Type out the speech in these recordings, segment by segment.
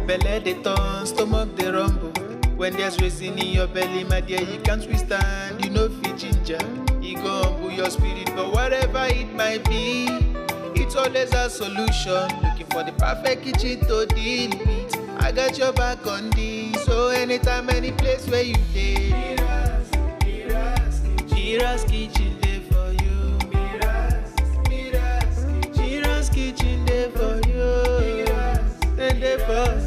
Belle dey turn, stomach dey rumble. When there's reason in your belly, my dear, you can't withstand. You know fit ginger, e go humble your spirit. But whatever it might be, it's always a solution. Looking for the perfect kitchen to deal with. I got your back on this. So anytime, any place where you dey, MIRA'S kitchen dey for you. MIRA'S kitchen dey for you. Then dey for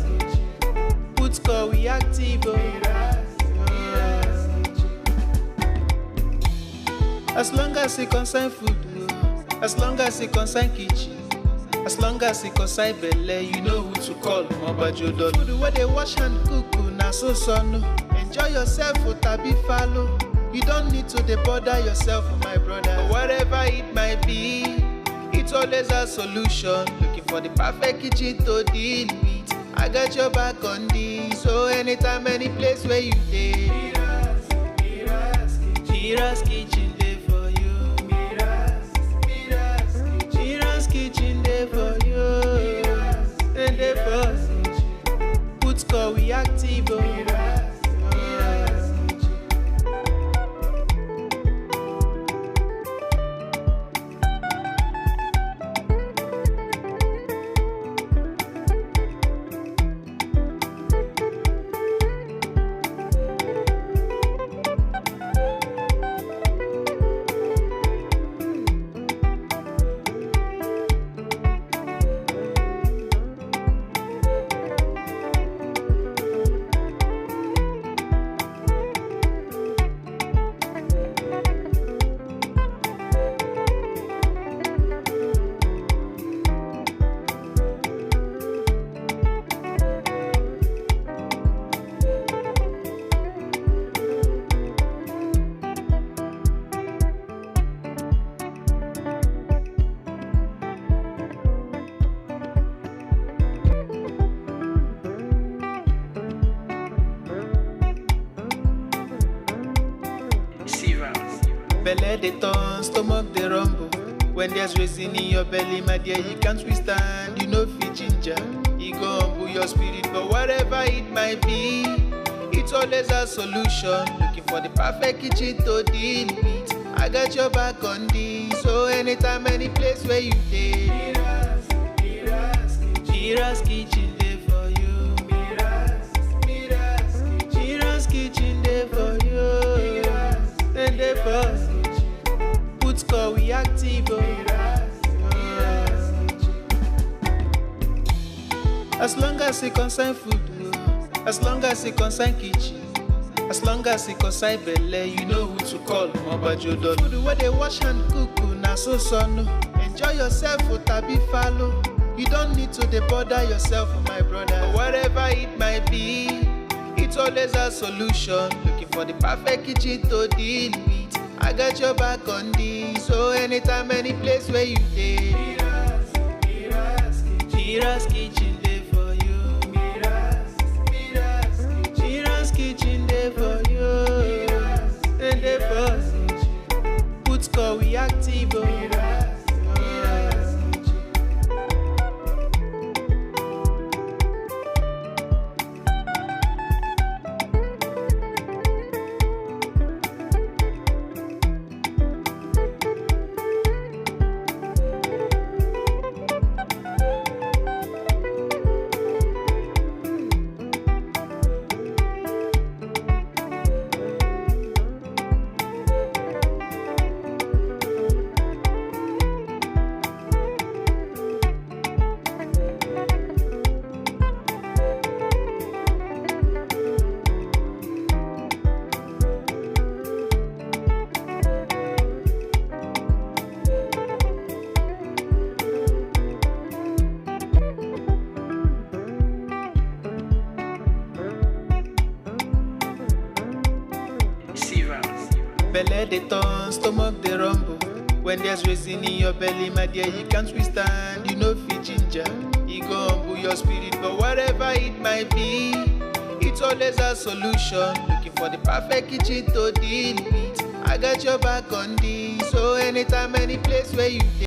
put score we active. As long as it concern food, as long as it concern kitchen, as long as it concern belle, you know who to call. Mobajodo. Food where they wash and cook, na so no. Enjoy yourself, tabi follow. You don't need to bother yourself, my brother. But whatever it might be, it's always a solution. Looking for the perfect kitchen to deal with. I got your back on this. So anytime, any place where you dey, MIRA'S kitchen dey for you. MIRA'S kitchen dey for you. And dey for put score we active. Belle dey turn, stomach dey rumble. When there's reason in your belly, my dear, you can't withstand. You know fit ginger, e go humble your spirit. But whatever it might be, it's always a solution. Looking for the perfect kitchen to deal with. I got your back on this. So anytime, any place where you dey, MIRA'S kitchen dey for you. MIRA'S kitchen dey for you. And dey for put score we active. As long as it concern food, as long as it concern kitchen, as long as it concern belle, you know who to call. Mobajodo. Food where they wash and cook, na so no. Enjoy yourself, tabi follow. You don't need to bother yourself, my brother. But whatever it might be, it's always a solution. Looking for the perfect kitchen to deal with. I got your back on this. So anytime, any place where you dey, MIRA'S kitchen dey for you. MIRA'S kitchen dey for you. And dey for put score we active. Belle dey turn, stomach dey rumble. When there's reason in your belly, my dear, you can't withstand. You know fit ginger, e go humble your spirit. But whatever it might be, it's always a solution. Looking for the perfect kitchen to deal with. I got your back on this. So anytime, any place where you dey.